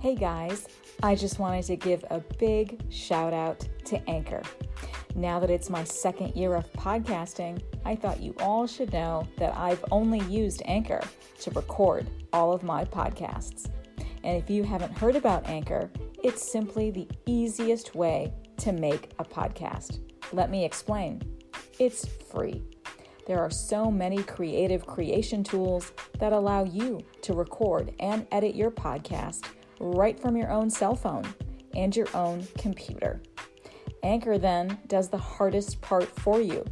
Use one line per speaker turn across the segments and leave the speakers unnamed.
Hey guys, I just wanted to give a big shout out to Anchor. Now that it's my second year of podcasting, I thought you all should know that I've only used Anchor to record all of my podcasts. And if you haven't heard about Anchor, it's simply the easiest way to make a podcast. Let me explain. It's free. There are so many creative creation tools that allow you to record and edit your podcast right from your own cell phone and your own computer. Anchor then does the hardest part for you.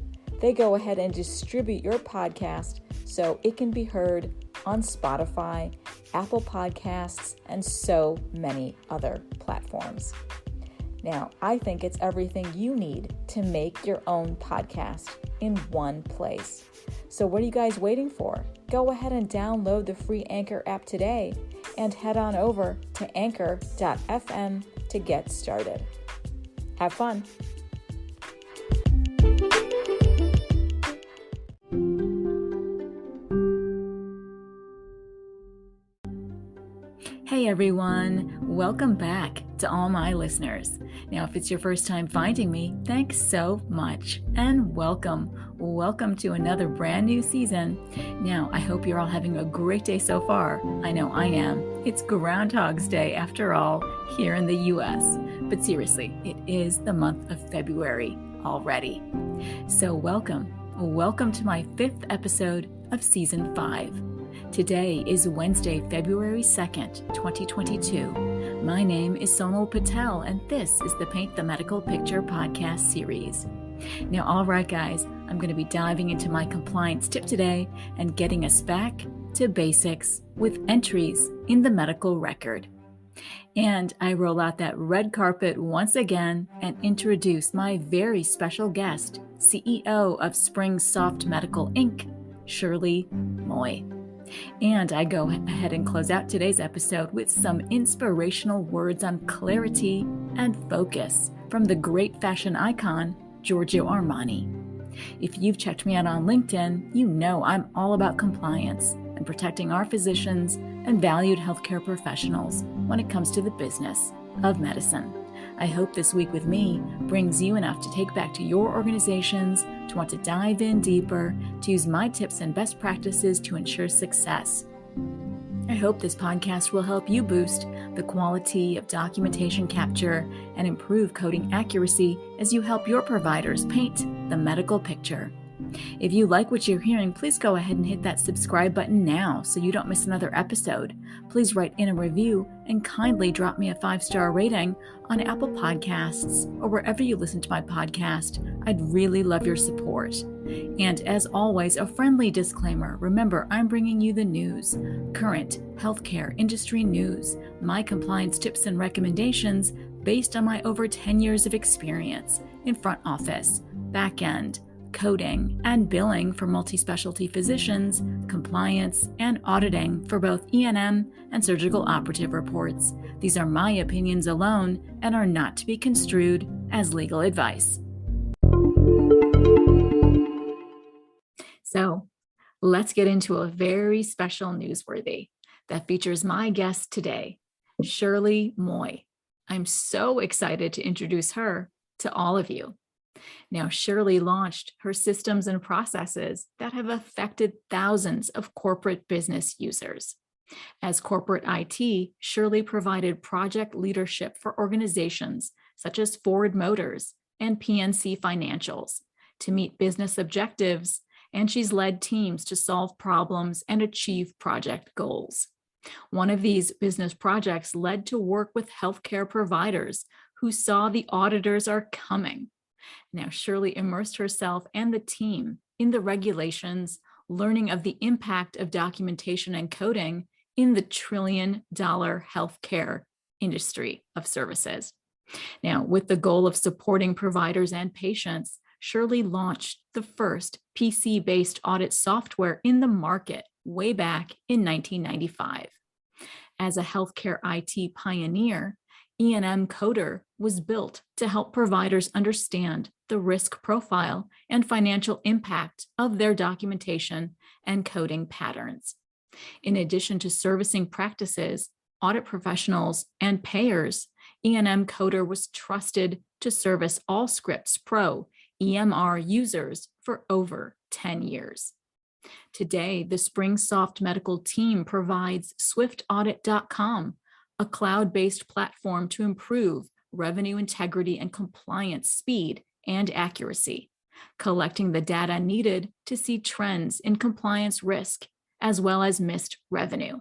They go ahead and distribute your podcast so it can be heard on Spotify, Apple Podcasts, and so many other platforms. Now, I think it's everything you need to make your own podcast in one place. So what are you guys waiting for? Go ahead and download the free Anchor app today and head on over to anchor.fm to get started. Have fun. Hey everyone, welcome back to all my listeners. Now, if it's your first time finding me, thanks so much and welcome. Welcome to another brand new season. Now, I hope you're all having a great day so far. I know I am. It's Groundhog's Day after all here in the US. But seriously, it is the month of February already. So welcome to my 5th episode of season 5. Today is Wednesday, February 2nd, 2022. My name is Sonal Patel, and this is the Paint the Medical Picture podcast series. Now, all right, guys, I'm going to be diving into my compliance tip today and getting us back to basics with entries in the medical record. And I roll out that red carpet once again and introduce my very special guest, CEO of SpringSoft Medical, Inc., Shirley Moy. And I go ahead and close out today's episode with some inspirational words on clarity and focus from the great fashion icon, Giorgio Armani. If you've checked me out on LinkedIn, you know I'm all about compliance and protecting our physicians and valued healthcare professionals when it comes to the business of medicine. I hope this week with me brings you enough to take back to your organizations, to want to dive in deeper, to use my tips and best practices to ensure success. I hope this podcast will help you boost the quality of documentation capture and improve coding accuracy as you help your providers paint the medical picture. If you like what you're hearing, please go ahead and hit that subscribe button now so you don't miss another episode. Please write in a review and kindly drop me a 5-star rating on Apple Podcasts or wherever you listen to my podcast. I'd really love your support. And as always, a friendly disclaimer. Remember, I'm bringing you the news, current healthcare industry news, my compliance tips and recommendations based on my over 10 years of experience in front office, back end, coding, and billing for multi-specialty physicians, compliance, and auditing for both E&M and surgical operative reports. These are my opinions alone and are not to be construed as legal advice. So, let's get into a very special Newsworthy that features my guest today, Shirley Moy. I'm so excited to introduce her to all of you. Now, Shirley launched her systems and processes that have affected thousands of corporate business users. As corporate IT, Shirley provided project leadership for organizations such as Ford Motors and PNC Financials to meet business objectives, and she's led teams to solve problems and achieve project goals. One of these business projects led to work with healthcare providers who saw the auditors are coming. Now, Shirley immersed herself and the team in the regulations, learning of the impact of documentation and coding in the trillion-dollar healthcare industry of services. Now, with the goal of supporting providers and patients, Shirley launched the first PC-based audit software in the market way back in 1995. As a healthcare IT pioneer, E&M Coder was built to help providers understand the risk profile and financial impact of their documentation and coding patterns. In addition to servicing practices, audit professionals, and payers, E&M Coder was trusted to service Allscripts Pro EMR users for over 10 years. Today, the SpringSoft Medical team provides SwiftAudit.com, a cloud-based platform to improve revenue integrity and compliance speed and accuracy, collecting the data needed to see trends in compliance risk as well as missed revenue.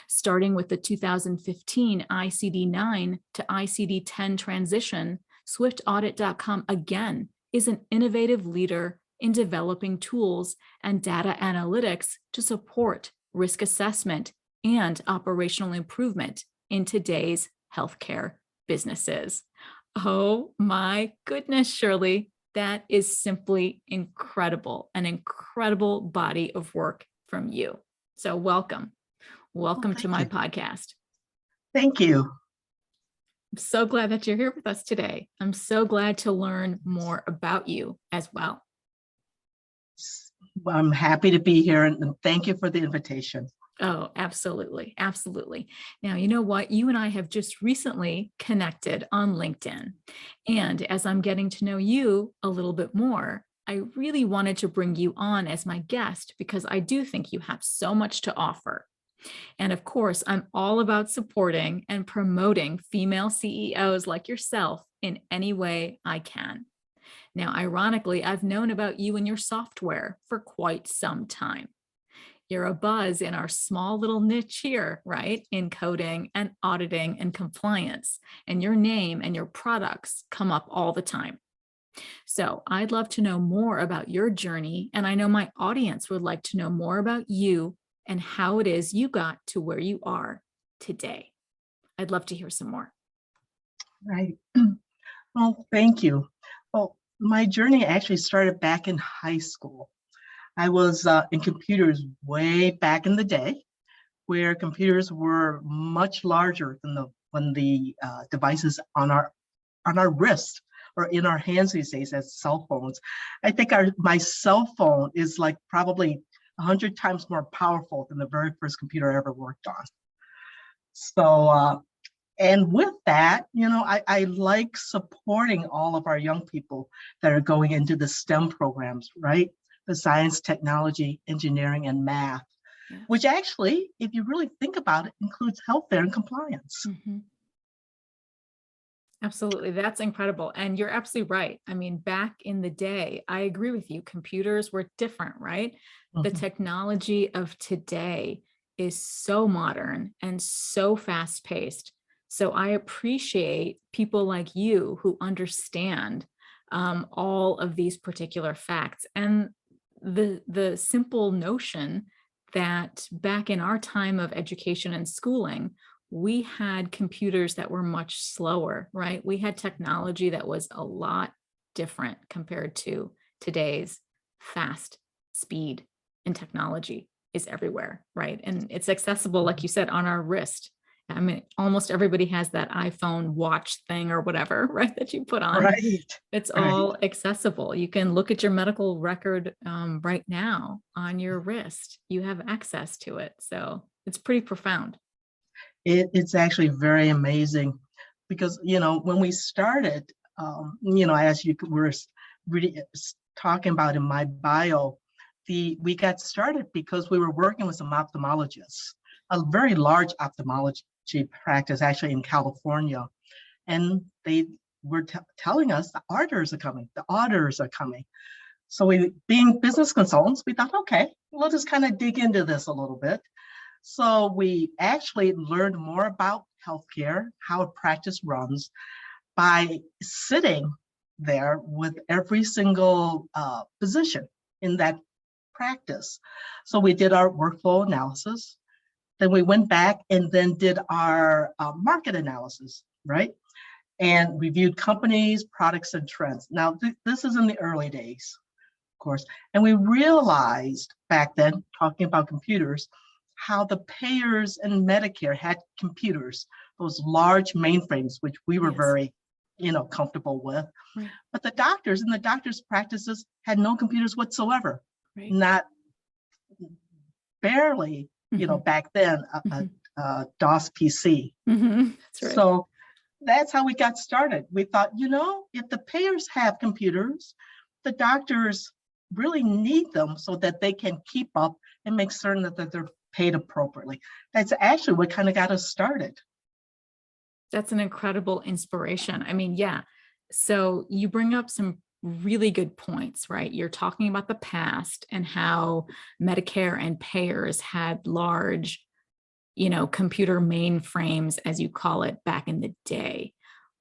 Starting with the 2015 ICD-9 to ICD-10 transition, SwiftAudit.com again is an innovative leader in developing tools and data analytics to support risk assessment and operational improvement in today's healthcare businesses. Oh my goodness, Shirley, that is simply incredible, an incredible body of work from you. So welcome. Welcome to my podcast.
Thank you.
I'm so glad that you're here with us today. I'm so glad to learn more about you as well.
I'm happy to be here, and thank you for the invitation.
Oh, absolutely. Absolutely. Now, you know what? You and I have just recently connected on LinkedIn. And as I'm getting to know you a little bit more, I really wanted to bring you on as my guest because I do think you have so much to offer. And of course, I'm all about supporting and promoting female CEOs like yourself in any way I can. Now, ironically, I've known about you and your software for quite some time. You're a buzz in our small little niche here, right? In coding and auditing and compliance. And your name and your products come up all the time. So I'd love to know more about your journey. And I know my audience would like to know more about you and how it is you got to where you are today. I'd love to hear some more.
Right. Well, thank you. Well, my journey actually started back in high school. I was in computers way back in the day, where computers were much larger than when the devices on our wrist or in our hands these days as cell phones. I think my cell phone is like probably 100 times more powerful than the very first computer I ever worked on. So, and with that, I like supporting all of our young people that are going into the STEM programs, right? The science, technology, engineering, and math, which actually, if you really think about it, includes healthcare and compliance.
Mm-hmm. Absolutely. That's incredible. And you're absolutely right. I mean, back in the day, I agree with you. Computers were different, right? Mm-hmm. The technology of today is so modern and so fast paced. So I appreciate people like you who understand all of these particular facts and the simple notion that back in our time of education and schooling, we had computers that were much slower, right? We had technology that was a lot different compared to today's fast speed, and technology is everywhere, right? And it's accessible, like you said, on our wrist. I mean, almost everybody has that iPhone watch thing or whatever, right, that you put on.
Right.
It's all accessible. You can look at your medical record right now on your wrist. You have access to it. So it's pretty profound.
It's actually very amazing because, when we started, as you were really talking about in my bio, we got started because we were working with some ophthalmologists, a very large ophthalmology practice actually in California. And they were telling us the auditors are coming. So we, being business consultants, we thought, okay, we'll just kind of dig into this a little bit. So we actually learned more about healthcare, how a practice runs, by sitting there with every single physician in that practice. So we did our workflow analysis. Then we went back and then did our market analysis, right? And reviewed companies, products, and trends. Now, this is in the early days, of course. And we realized back then, talking about computers, how the payers and Medicare had computers, those large mainframes, which we were very, comfortable with. Right. But the doctors and the doctors' practices had no computers whatsoever. Right. Not barely, back then, DOS PC.
That's right.
So that's how we got started. We thought, if the payers have computers, the doctors really need them so that they can keep up and make certain that they're paid appropriately. That's actually what kind of got us started.
That's an incredible inspiration. I mean, yeah. So you bring up some really good points, right? You're talking about the past and how Medicare and payers had large, computer mainframes, as you call it, back in the day.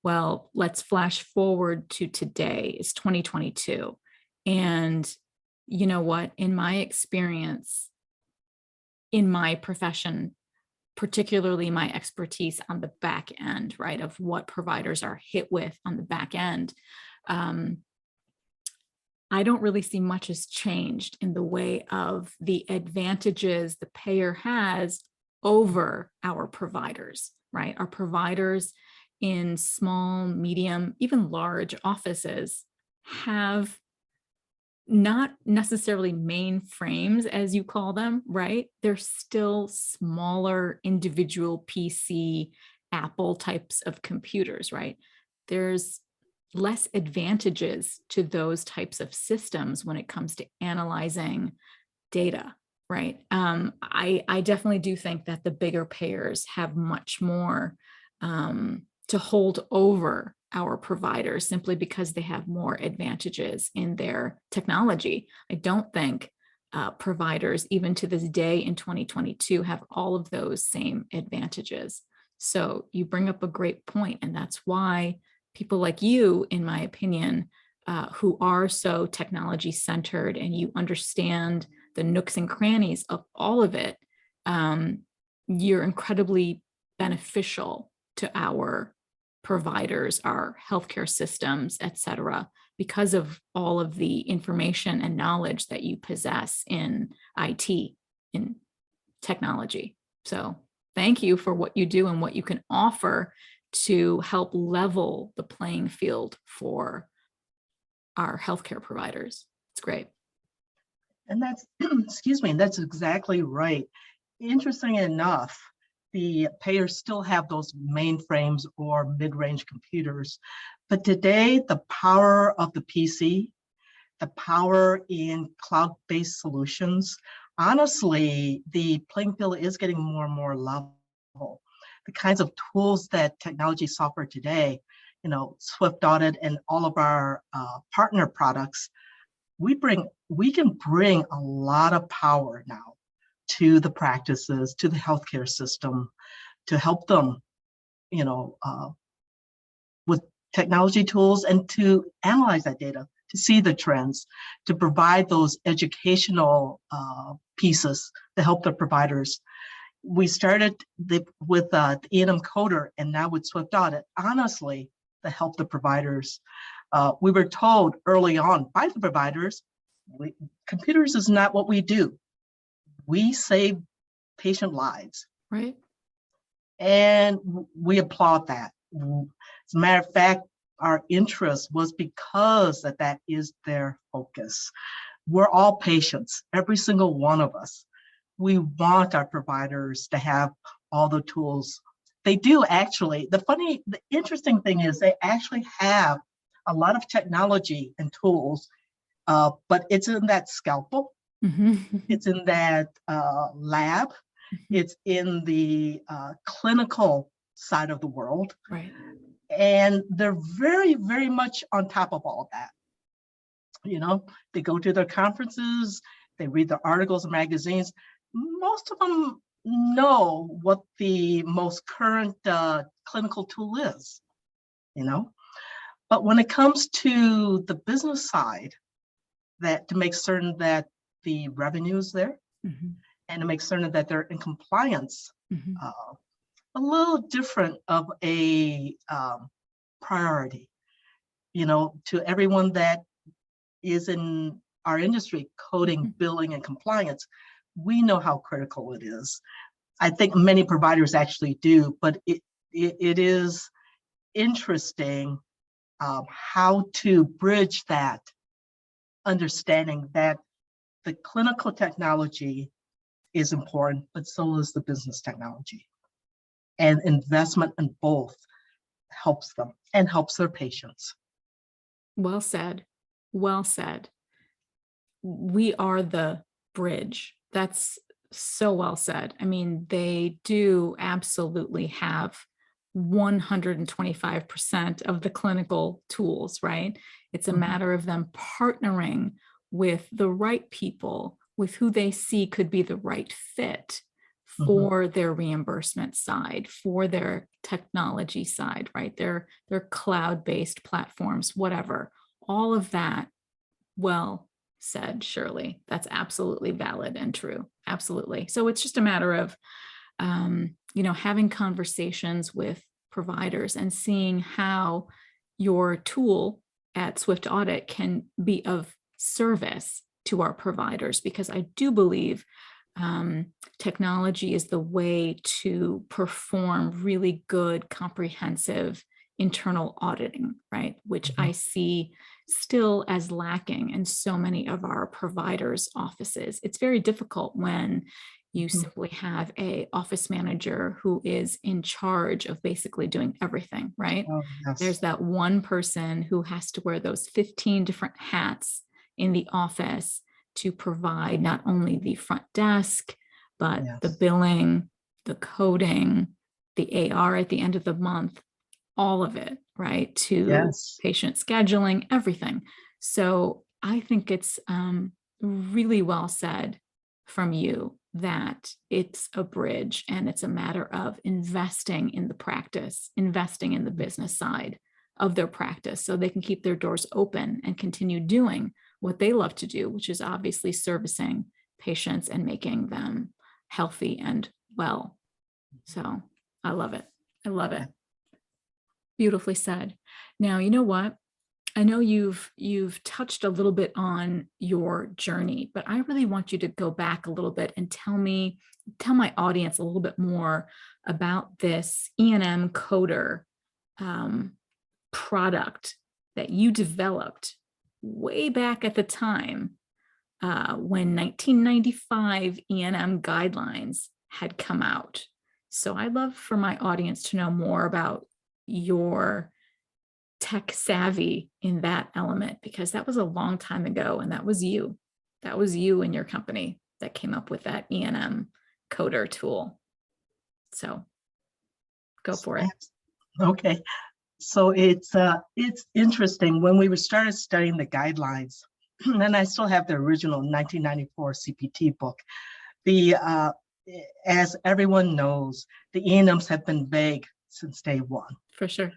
Well, let's flash forward to today. It's 2022. And you know what? In my experience, in my profession, particularly my expertise on the back end, right, of what providers are hit with on the back end, I don't really see much has changed in the way of the advantages the payer has over our providers, right? Our providers in small, medium, even large offices have not necessarily mainframes, as you call them, right? They're still smaller individual PC, Apple types of computers, right? There's less advantages to those types of systems when it comes to analyzing data, right? I definitely do think that the bigger payers have much more to hold over our providers simply because they have more advantages in their technology. I don't think providers, even to this day in 2022, have all of those same advantages. So you bring up a great point, and that's why people like you, in my opinion, who are so technology centered and you understand the nooks and crannies of all of it, you're incredibly beneficial to our providers, our healthcare systems, et cetera, because of all of the information and knowledge that you possess in IT, in technology. So thank you for what you do and what you can offer to help level the playing field for our healthcare providers. It's great.
And that's, excuse me, that's exactly right. Interesting enough, the payers still have those mainframes or mid-range computers. But today, the power of the PC, the power in cloud-based solutions, honestly, the playing field is getting more and more level. The kinds of tools that technology software today, Swift Audit and all of our partner products, we can bring a lot of power now to the practices, to the healthcare system, to help them, with technology tools and to analyze that data, to see the trends, to provide those educational pieces to help the providers. We started with the E&M Coder and now with Swift Audit, honestly, to help the providers. We were told early on by the providers, computers is not what we do. We save patient lives.
Right.
And we applaud that. As a matter of fact, our interest was because that is their focus. We're all patients, every single one of us. We want our providers to have all the tools. They do actually. The interesting thing is they actually have a lot of technology and tools, but it's in that scalpel.
Mm-hmm.
It's in that lab. Mm-hmm. It's in the clinical side of the world.
Right.
And they're very, very much on top of all of that. They go to their conferences, they read the articles and magazines. Most of them know what the most current clinical tool is, But when it comes to the business side, that to make certain that the revenue is there, mm-hmm. and to make certain that they're in compliance, mm-hmm. A little different of a priority, to everyone that is in our industry, coding, mm-hmm. billing, and compliance. We know how critical it is. I think many providers actually do, but it is interesting how to bridge that understanding that the clinical technology is important, but so is the business technology. and investment in both helps them and helps their patients.
Well said. Well said. We are the bridge. That's so well said. I mean, they do absolutely have 125% of the clinical tools, right? It's a matter of them partnering with the right people, with who they see could be the right fit for their reimbursement side, for their technology side, right? Their cloud-based platforms, whatever. All of that, well said, Shirley. That's absolutely valid and true. Absolutely. So it's just a matter of having conversations with providers and seeing how your tool at Swift Audit can be of service to our providers, because I do believe technology is the way to perform really good, comprehensive internal auditing, right? Which I see still as lacking in so many of our providers' offices. It's very difficult when you simply have an office manager who is in charge of basically doing everything, right?
Oh, yes.
There's that one person who has to wear those 15 different hats in the office to provide not only the front desk, but the billing, the coding, the AR at the end of the month, all of it, right? To patient scheduling, everything. So I think it's really well said from you that it's a bridge and it's a matter of investing in the practice, investing in the business side of their practice so they can keep their doors open and continue doing what they love to do, which is obviously servicing patients and making them healthy and well. So I love it. I love it. Beautifully said. Now, you know what? I know you've touched a little bit on your journey, but I really want you to go back a little bit and tell my audience a little bit more about this E&M coder product that you developed way back at the time when 1995 E&M guidelines had come out. So I'd love for my audience to know more about your tech savvy in that element, because that was a long time ago, and that was you and your company that came up with that E&M coder tool. So go for it.
Okay. So it's interesting when we started studying the guidelines, and I still have the original 1994 CPT book. As everyone knows, the E&Ms have been vague since day one.
For sure.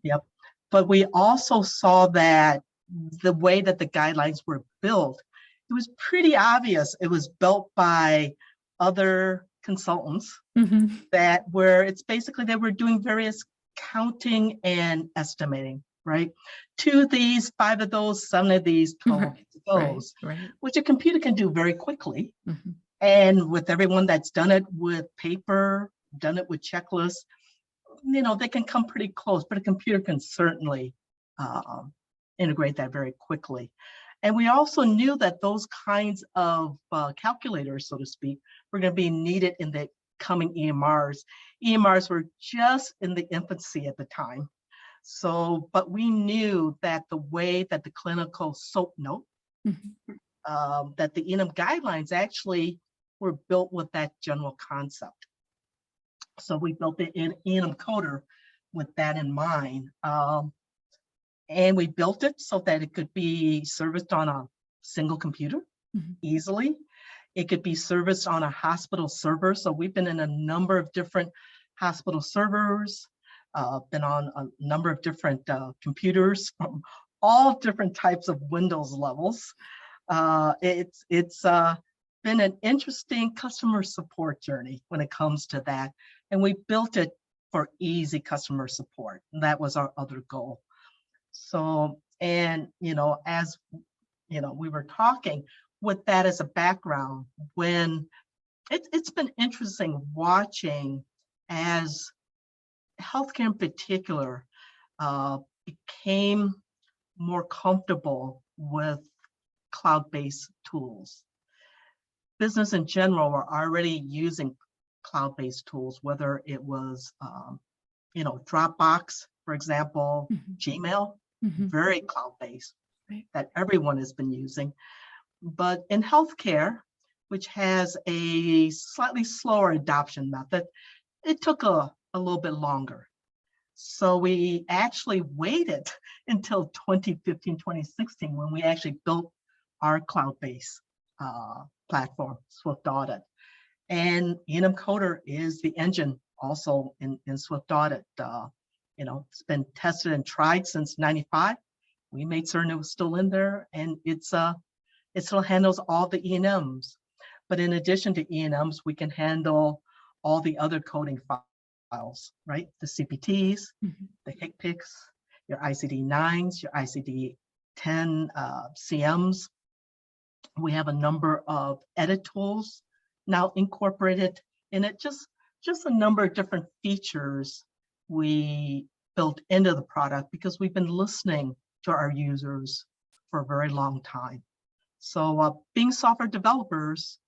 Yep. But we also saw that the way that the guidelines were built, it was pretty obvious. It was built by other consultants it's basically they were doing various counting and estimating, right? 2 of these, 5 of those, 7 of these, 12 of those, which a computer can do very quickly. And with everyone that's done it with paper, done it with checklists, they can come pretty close, but a computer can certainly integrate that very quickly. And we also knew that those kinds of calculators, so to speak, were going to be needed in the coming EMRs. EMRs were just in the infancy at the time. So, but we knew that the way that the clinical SOAP note, that the E&M guidelines actually were built with that general concept. So we built the E&M coder with that in mind. And we built it so that it could be serviced on a single computer easily. It could be serviced on a hospital server. So we've been in a number of different hospital servers, been on a number of different computers from all different types of Windows levels. It's been an interesting customer support journey when it comes to that. And we built it for easy customer support. And that was our other goal. So, and, as, we were talking with that as a background, when it's been interesting watching as healthcare in particular became more comfortable with cloud-based tools. Business in general are already using cloud-based tools, whether it was, Dropbox, for example, Gmail, very cloud-based,
Right.
that everyone has been using. But in healthcare, which has a slightly slower adoption method, it took a little bit longer. So we actually waited until 2015, 2016 when we actually built our cloud-based platform, Swift Audit. And E&M Coder is the engine also in Swift Audit. It's been tested and tried since '95. We made certain it was still in there, and it still handles all the E&Ms. But in addition to E&Ms, we can handle all the other coding files, right? The CPTs, the HCPCs, your ICD-9s, your ICD-10 CMs. We have a number of edit tools now incorporated in it, just a number of different features we built into the product because we've been listening to our users for a very long time. So being software developers,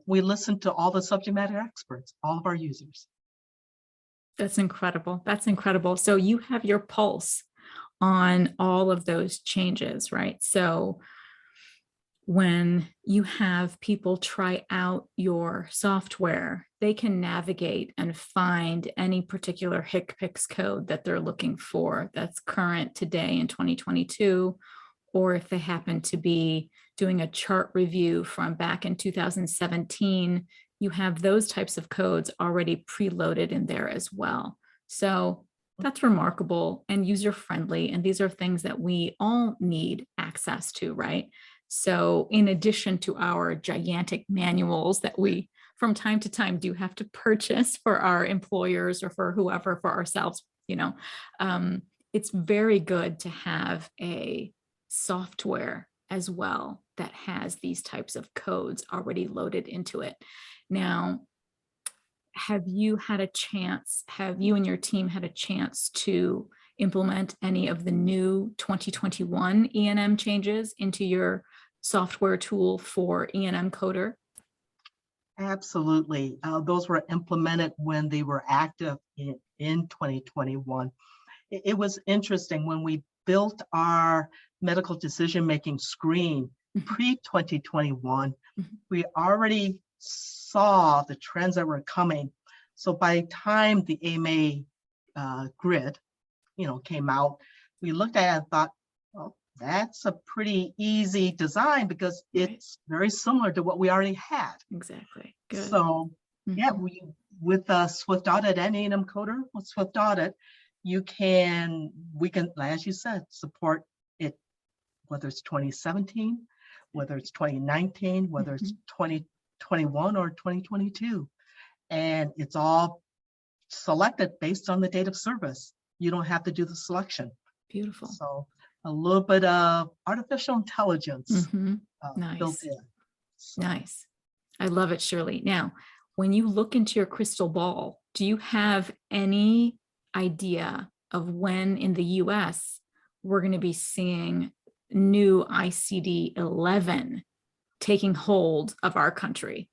we listen to all the subject matter experts, all of our users.
That's incredible. That's incredible. So you have your pulse on all of those changes, right? So when you have people try out your software, they can navigate and find any particular HCPCS code that they're looking for that's current today in 2022, or if they happen to be doing a chart review from back in 2017, you have those types of codes already preloaded in there as well. So that's remarkable and user-friendly. And these are things that we all need access to, right? So in addition to our gigantic manuals that we from time to time do have to purchase for our employers or for whoever, for ourselves, it's very good to have a software as well that has these types of codes already loaded into it. Now, have you and your team had a chance to implement any of the new 2021 E&M changes into your software tool for E&M Coder?
Absolutely. Those were implemented when they were active in 2021. It was interesting when we built our medical decision-making screen pre-2021, we already saw the trends that were coming. So by the time the AMA grid, came out, we looked at it and thought, well, that's a pretty easy design because it's very similar to what we already had.
Exactly. Good.
So yeah, with Swift Audit and E&M Coder with Swift Audit, we can, as you said, support it, whether it's 2017, whether it's 2019, whether it's 2021 or 2022. And it's all selected based on the date of service. You don't have to do the selection.
Beautiful.
So a little bit of artificial intelligence built in. So.
Nice. I love it, Shirley. Now, when you look into your crystal ball, do you have any idea of when in the US we're going to be seeing new ICD-11 taking hold of our country?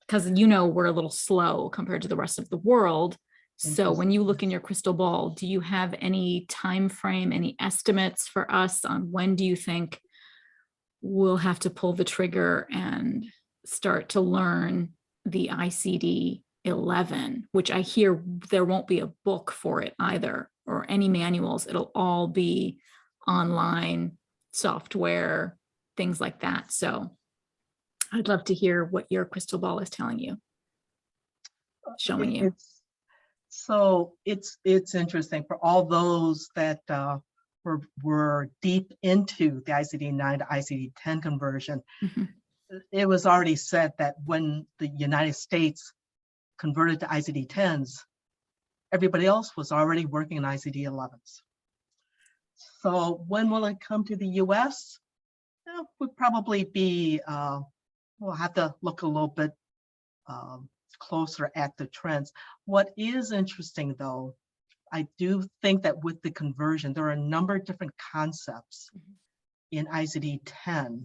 Because we're a little slow compared to the rest of the world. So when you look in your crystal ball, do you have any time frame, any estimates for us on when do you think we'll have to pull the trigger and start to learn the ICD-11, which I hear there won't be a book for it either, or any manuals. It'll all be online software, things like that. So I'd love to hear what your crystal ball is telling you, showing you.
It's interesting for all those that were deep into the ICD-9 to ICD-10 conversion. It was already said that when the United States converted to ICD-10s, everybody else was already working in ICD-11s. So when will it come to the US? Would probably be, we'll have to look a little bit closer at the trends. What is interesting though, I do think that with the conversion, there are a number of different concepts in ICD-10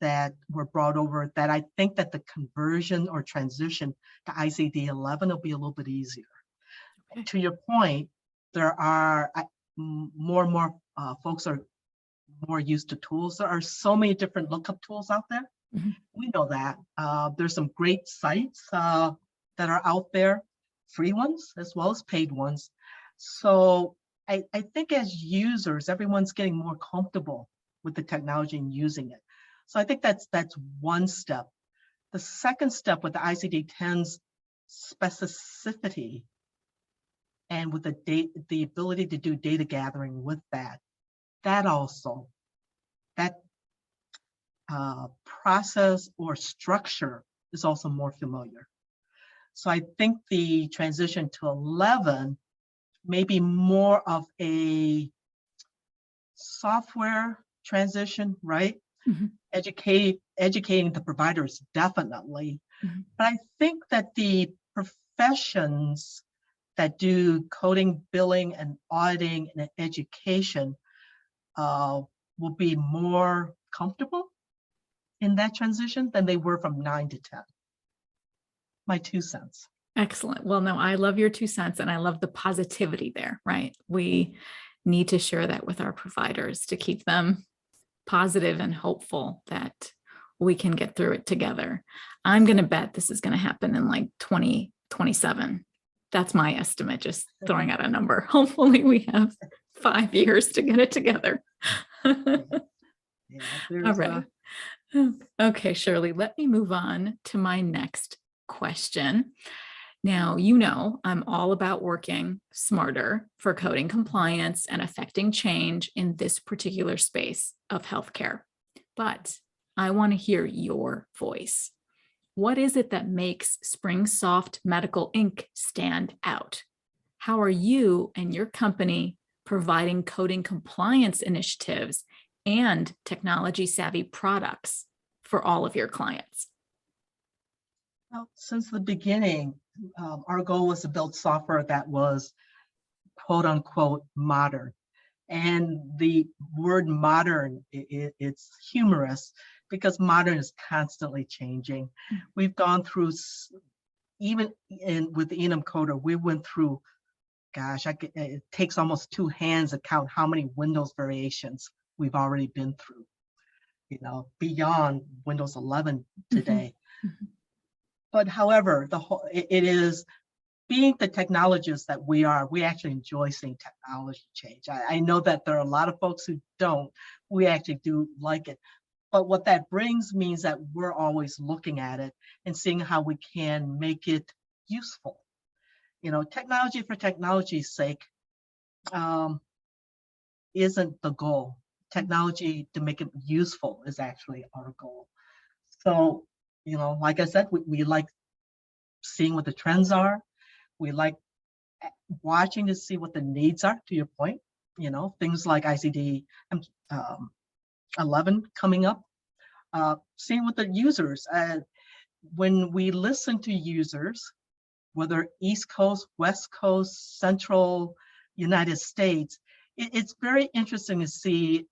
that were brought over that I think that the conversion or transition to ICD-11 will be a little bit easier.
Okay.
To your point, there are more and more folks are more used to tools. There are so many different lookup tools out there.
Mm-hmm.
We know that. There's some great sites that are out there, free ones as well as paid ones. So I think as users, everyone's getting more comfortable with the technology and using it. So I think that's one step. The second step with the ICD-10's specificity and with the ability to do data gathering with that process or structure is also more familiar. So I think the transition to 11 may be more of a software transition, right?
Mm-hmm.
Educating the providers, definitely.
Mm-hmm.
But I think that the professions that do coding, billing, and auditing and education will be more comfortable in that transition than they were from 9 to 10. My 2 cents.
Excellent. Well, no, I love your 2 cents and I love the positivity there, right? We need to share that with our providers to keep them positive and hopeful that we can get through it together. I'm going to bet this is going to happen in like 2027. That's my estimate, just throwing out a number. Hopefully we have 5 years to get it together. All right. Okay, Shirley, let me move on to my next question. Now, you know, I'm all about working smarter for coding compliance and affecting change in this particular space of healthcare. But I want to hear your voice. What is it that makes SpringSoft Medical Inc. stand out? How are you and your company providing coding compliance initiatives and technology savvy products for all of your clients?
Well, since the beginning, our goal was to build software that was quote unquote modern. And the word modern, it's humorous because modern is constantly changing. We've gone through, even with the Enum Coder, we went through, gosh, it takes almost 2 hands to count how many Windows variations we've already been through, you know, beyond Windows 11 today.
Mm-hmm.
But however, it is, being the technologists that we are, we actually enjoy seeing technology change. I know that there are a lot of folks who don't. We actually do like it. But what that brings means that we're always looking at it and seeing how we can make it useful. You know, technology for technology's sake isn't the goal. Technology to make it useful is actually our goal. So, you know, like I said, we like seeing what the trends are. We like watching to see what the needs are, to your point, you know, things like ICD 11 coming up, seeing what the users, when we listen to users, whether East Coast, West Coast, Central United States, it's very interesting to see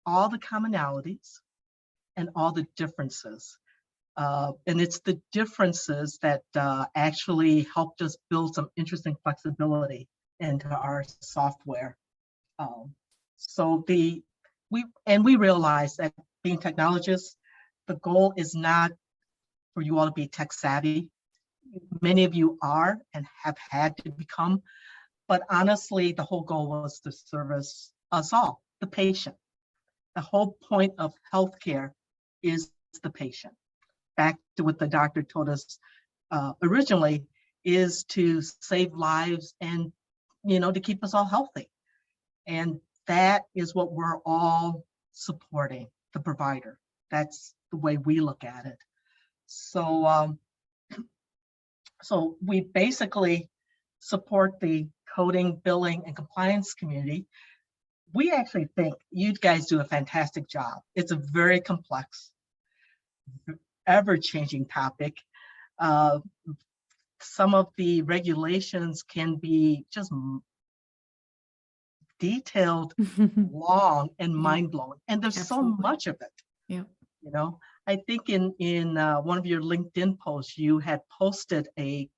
all the commonalities and all the differences. And it's the differences that actually helped us build some interesting flexibility into our software. So we realize that being technologists, the goal is not for you all to be tech savvy. Many of you are and have had to become, but honestly, the whole goal was to service us all, the patient. The whole point of healthcare is the patient. Back to what the doctor told us originally, is to save lives and, you know, to keep us all healthy. And that is what we're all supporting, the provider. That's the way we look at it. So, so we basically support the coding, billing, and compliance community. We actually think you guys do a fantastic job. It's a very complex, ever-changing topic. Some of the regulations can be just detailed, long, and mind-blowing. And there's Absolutely. So much of it.
Yeah.
You know, I think in one of your LinkedIn posts, you had posted a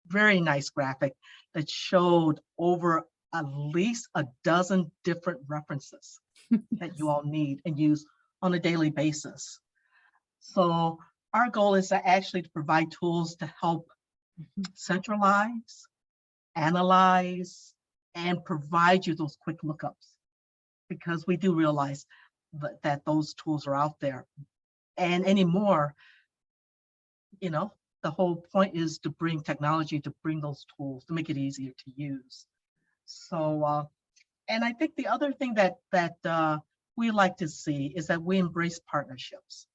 very nice graphic that showed over at least a dozen different references that you all need and use on a daily basis. So our goal is to actually to provide tools to help centralize, analyze, and provide you those quick lookups, because we do realize that those tools are out there. And anymore, you know, the whole point is to bring technology, to bring those tools, to make it easier to use. So, and I think the other thing that we like to see is that we embrace partnerships.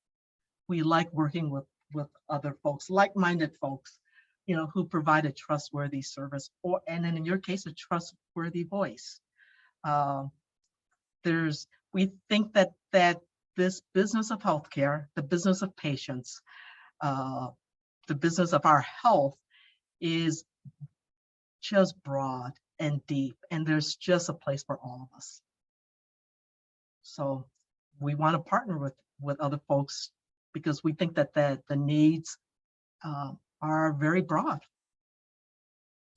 We like working with other folks, like-minded folks, you know, who provide a trustworthy service, or, and then in your case, a trustworthy voice. We think that this business of healthcare, the business of patients, the business of our health is just broad and deep, and there's just a place for all of us. So we want to partner with other folks because we think that the needs are very broad.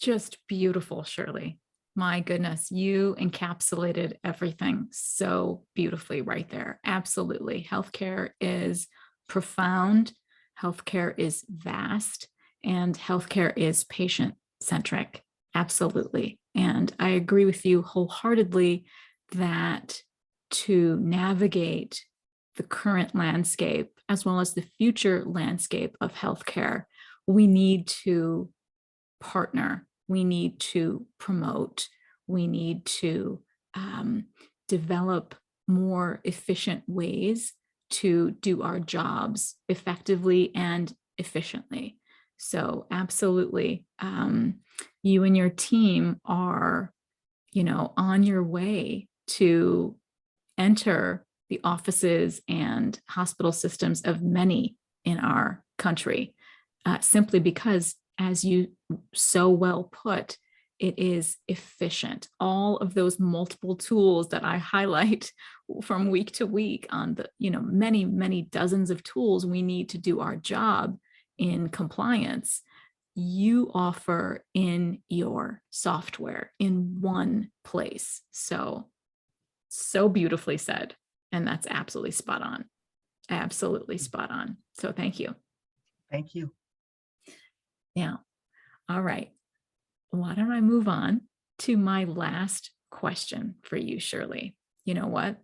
Just beautiful, Shirley. My goodness, you encapsulated everything so beautifully right there. Absolutely. Healthcare is profound, healthcare is vast, and healthcare is patient-centric. Absolutely. And I agree with you wholeheartedly that to navigate the current landscape as well as the future landscape of healthcare, we need to partner, we need to promote, we need to develop more efficient ways to do our jobs effectively and efficiently. So absolutely, you and your team are, you know, on your way to enter the offices and hospital systems of many in our country, simply because, as you so well put, it is efficient. All of those multiple tools that I highlight from week to week on the, you know, many, many dozens of tools we need to do our job in compliance, you offer in your software in one place. So beautifully said. And that's absolutely spot on. Absolutely spot on. So thank you.
Thank you.
Now, all right. Why don't I move on to my last question for you, Shirley? You know what?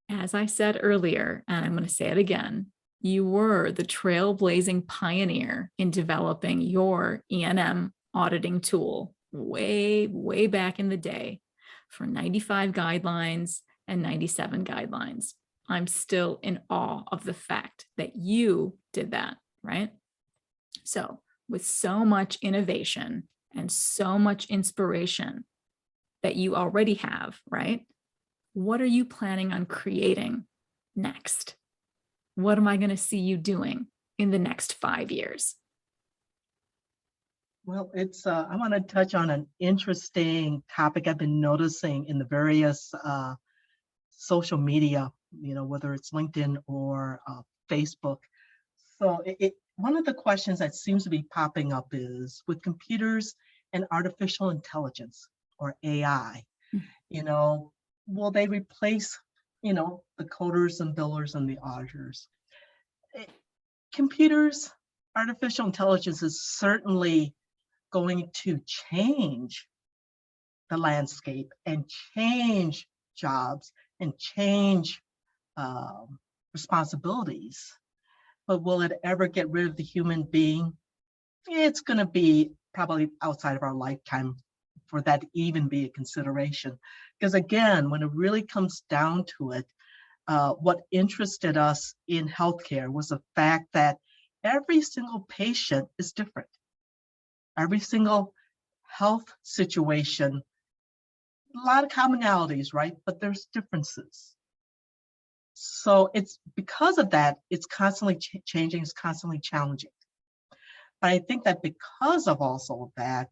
As I said earlier, and I'm going to say it again, you were the trailblazing pioneer in developing your E&M auditing tool way, way back in the day for 95 guidelines and 97 guidelines. I'm still in awe of the fact that you did that, right? So with so much innovation and so much inspiration that you already have, right? What are you planning on creating next? What am I going to see you doing in the next 5 years?
Well, it's I want to touch on an interesting topic I've been noticing in the various social media, you know, whether it's LinkedIn or Facebook. So one of the questions that seems to be popping up is, with computers and artificial intelligence, or AI, you know, will they replace, you know, the coders and billers and the auditors? Computers, artificial intelligence is certainly going to change the landscape and change jobs and change responsibilities. But will it ever get rid of the human being? It's going to be probably outside of our lifetime for that to even be a consideration. Because again, when it really comes down to it, what interested us in healthcare was the fact that every single patient is different. Every single health situation, a lot of commonalities, right? But there's differences. So it's because of that, it's constantly changing, it's constantly challenging. But I think that because of also that,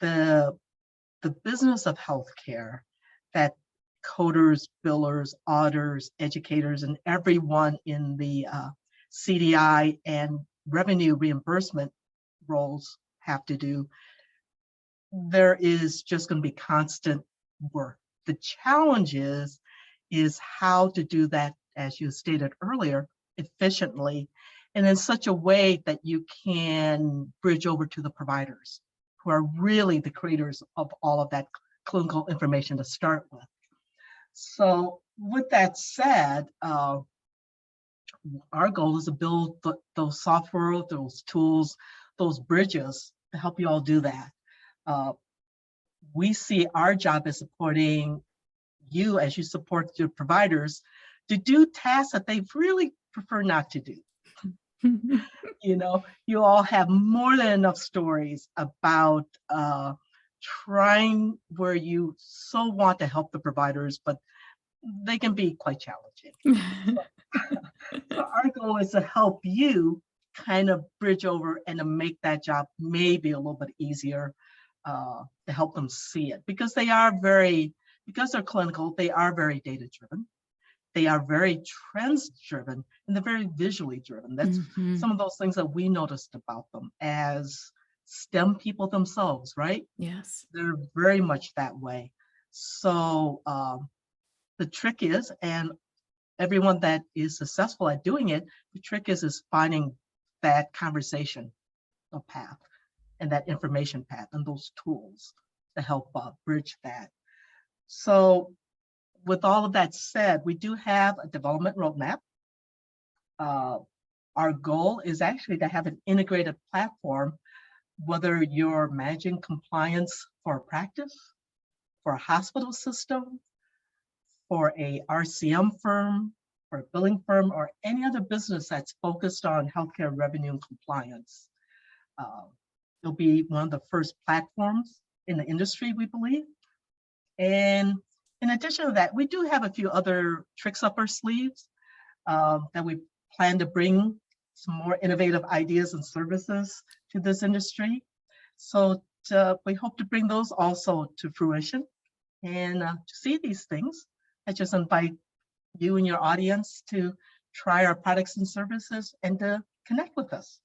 the business of healthcare, that coders, billers, auditors, educators, and everyone in the CDI and revenue reimbursement roles have to do, there is just going to be constant work. The challenge is how to do that, as you stated earlier, efficiently and in such a way that you can bridge over to the providers who are really the creators of all of that clinical information to start with. So with that said, our goal is to build those software, those tools, those bridges to help you all do that. We see our job as supporting you as you support your providers to do tasks that they really prefer not to do. You know, you all have more than enough stories about trying where you so want to help the providers, but they can be quite challenging. So our goal is to help you kind of bridge over and to make that job maybe a little bit easier, to help them see it, because because they're clinical, they are very data driven. They are very trends driven, and they're very visually driven. That's some of those things that we noticed about them as STEM people themselves, right?
Yes.
They're very much that way. So the trick is, and everyone that is successful at doing it, the trick is finding that conversation path and that information path and those tools to help bridge that. So with all of that said, we do have a development roadmap. Our goal is actually to have an integrated platform, whether you're managing compliance for a practice, for a hospital system, for a RCM firm, for a billing firm, or any other business that's focused on healthcare revenue and compliance. It'll be one of the first platforms in the industry, we believe. And in addition to that, we do have a few other tricks up our sleeves that we plan to bring some more innovative ideas and services to this industry. So we hope to bring those also to fruition. And to see these things, I just invite you and your audience to try our products and services and to connect with us.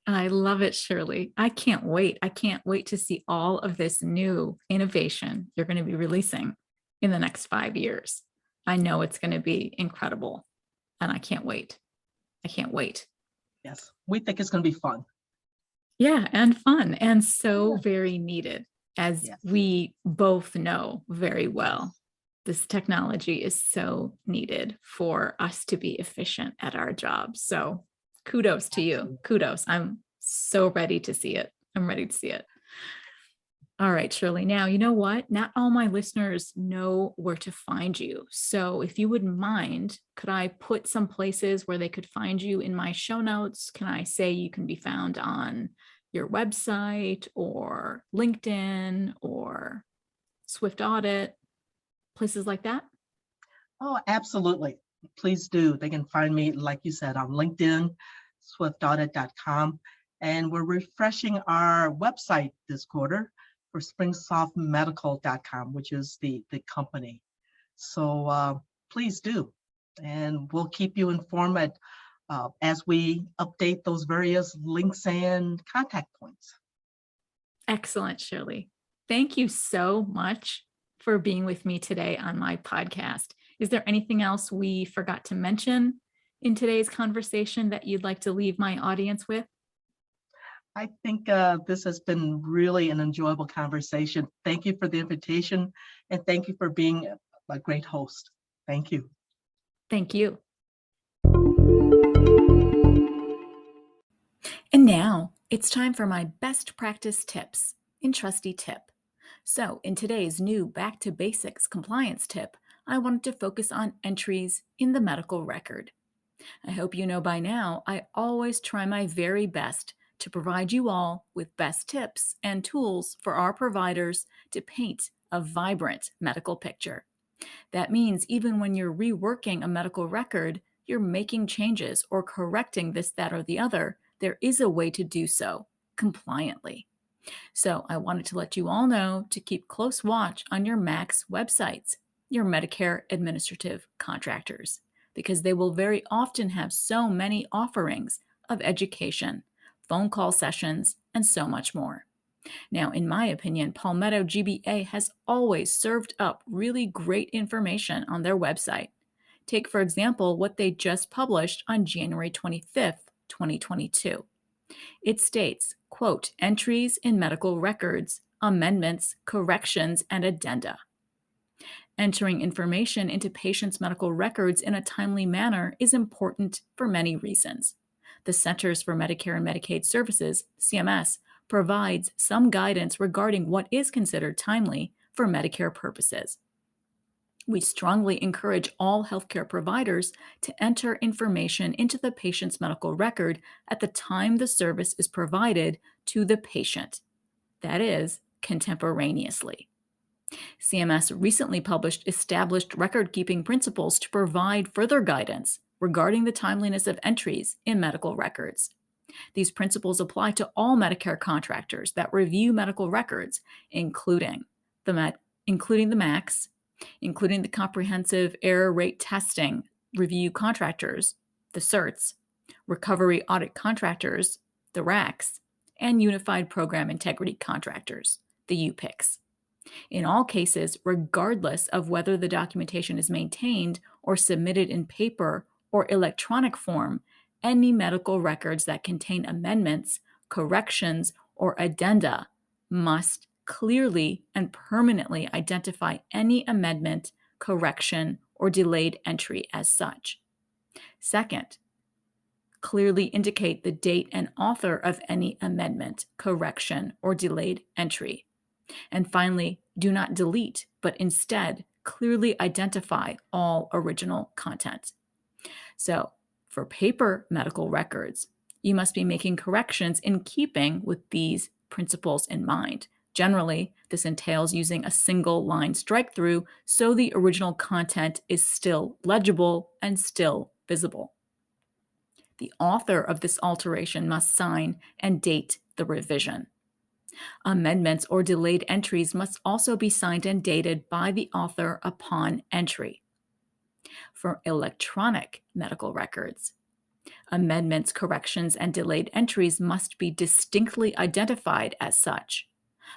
I love it, Shirley. I can't wait. I can't wait to see all of this new innovation you're going to be releasing in the next 5 years. I know it's going to be incredible, and I can't wait. I can't wait.
Yes, we think it's going to be fun.
Yeah, and fun, and so very needed, as
Yes.
we both know very well. This technology is so needed for us to be efficient at our jobs. So kudos to you. Kudos. I'm so ready to see it. I'm ready to see it. All right, Shirley. Now, you know what? Not all my listeners know where to find you. So if you wouldn't mind, could I put some places where they could find you in my show notes? Can I say you can be found on your website or LinkedIn or Swift Audit, places like that?
Oh, absolutely. Please do. They can find me, like you said, on LinkedIn, swiftaudit.com. And we're refreshing our website this quarter for springsoftmedical.com, which is the company. So please do. And we'll keep you informed as we update those various links and contact points.
Excellent, Shirley. Thank you so much for being with me today on my podcast. Is there anything else we forgot to mention in today's conversation that you'd like to leave my audience with?
I think this has been really an enjoyable conversation. Thank you for the invitation, and thank you for being a great host. Thank you.
Thank you. And now it's time for my best practice tips in Trusty Tip. So in today's new Back to Basics compliance tip, I wanted to focus on entries in the medical record. I hope you know by now, I always try my very best to provide you all with best tips and tools for our providers to paint a vibrant medical picture. That means even when you're reworking a medical record, you're making changes or correcting this, that, or the other, there is a way to do so compliantly. So I wanted to let you all know to keep close watch on your MAC's websites. your Medicare administrative contractors, because they will very often have so many offerings of education, phone call sessions, and so much more. Now, in my opinion, Palmetto GBA has always served up really great information on their website. Take, for example, what they just published on January 25th, 2022. It states, quote, entries in medical records, amendments, corrections, and addenda. Entering information into patients' medical records in a timely manner is important for many reasons. The Centers for Medicare and Medicaid Services, CMS, provides some guidance regarding what is considered timely for Medicare purposes. We strongly encourage all healthcare providers to enter information into the patient's medical record at the time the service is provided to the patient, that is, contemporaneously. CMS recently published established record-keeping principles to provide further guidance regarding the timeliness of entries in medical records. These principles apply to all Medicare contractors that review medical records, including the MACs, including the Comprehensive Error Rate Testing Review Contractors, the CERTs, Recovery Audit Contractors, the RACs, and Unified Program Integrity Contractors, the UPICs. In all cases, regardless of whether the documentation is maintained or submitted in paper or electronic form, any medical records that contain amendments, corrections, or addenda must clearly and permanently identify any amendment, correction, or delayed entry as such. Second, clearly indicate the date and author of any amendment, correction, or delayed entry. And finally, do not delete, but instead clearly identify all original content. So, for paper medical records, you must be making corrections in keeping with these principles in mind. Generally, this entails using a single line strike through so the original content is still legible and still visible. The author of this alteration must sign and date the revision. Amendments or delayed entries must also be signed and dated by the author upon entry. For electronic medical records, amendments, corrections, and delayed entries must be distinctly identified as such.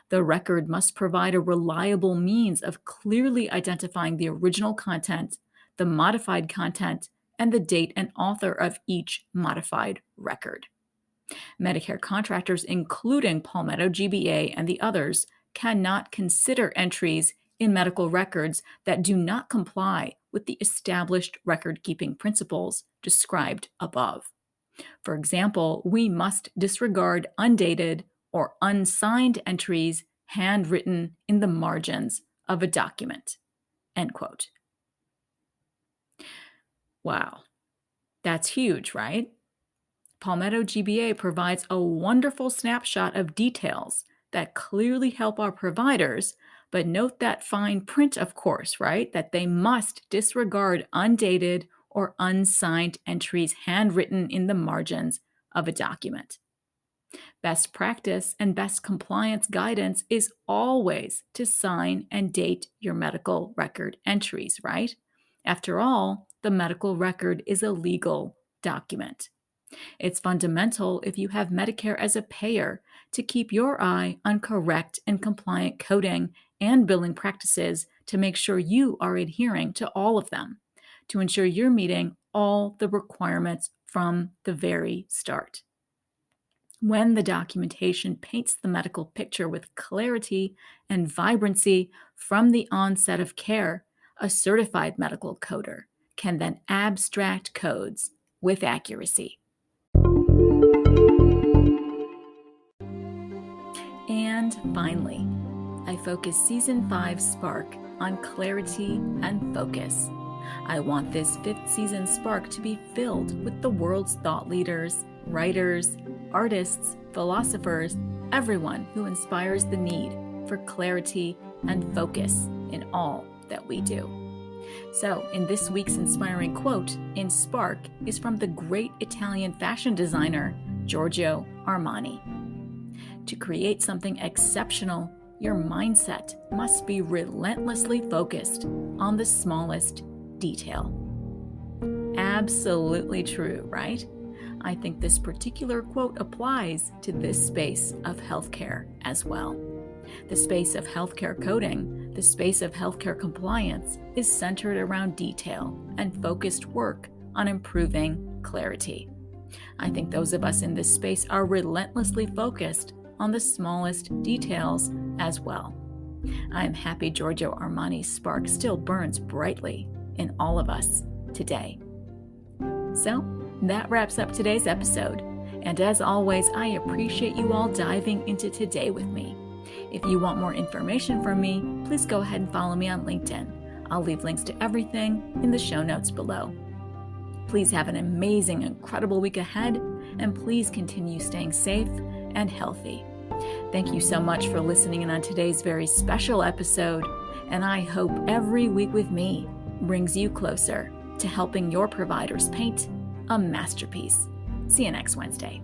The record must provide a reliable means of clearly identifying the original content, the modified content, and the date and author of each modified record. Medicare contractors, including Palmetto GBA and the others, cannot consider entries in medical records that do not comply with the established record-keeping principles described above. For example, we must disregard undated or unsigned entries handwritten in the margins of a document. End quote. Wow, that's huge, right? Palmetto GBA provides a wonderful snapshot of details that clearly help our providers, but note that fine print, of course, right? That they must disregard undated or unsigned entries handwritten in the margins of a document. Best practice and best compliance guidance is always to sign and date your medical record entries, right? After all, the medical record is a legal document. It's fundamental if you have Medicare as a payer to keep your eye on correct and compliant coding and billing practices to make sure you are adhering to all of them, to ensure you're meeting all the requirements from the very start. When the documentation paints the medical picture with clarity and vibrancy from the onset of care, a certified medical coder can then abstract codes with accuracy. And finally, I focus Season 5 Spark on clarity and focus. I want this 5th season Spark to be filled with the world's thought leaders, writers, artists, philosophers, everyone who inspires the need for clarity and focus in all that we do. So, in this week's inspiring quote in Spark is from the great Italian fashion designer Giorgio Armani. To create something exceptional, your mindset must be relentlessly focused on the smallest detail. Absolutely true, right? I think this particular quote applies to this space of healthcare as well. The space of healthcare coding, the space of healthcare compliance is centered around detail and focused work on improving clarity. I think those of us in this space are relentlessly focused on the smallest details as well. I'm happy Giorgio Armani's spark still burns brightly in all of us today. So that wraps up today's episode. And as always, I appreciate you all diving into today with me. If you want more information from me, please go ahead and follow me on LinkedIn. I'll leave links to everything in the show notes below. Please have an amazing, incredible week ahead, and please continue staying safe and healthy. Thank you so much for listening in on today's very special episode, and I hope every week with me brings you closer to helping your providers paint a masterpiece. See you next Wednesday.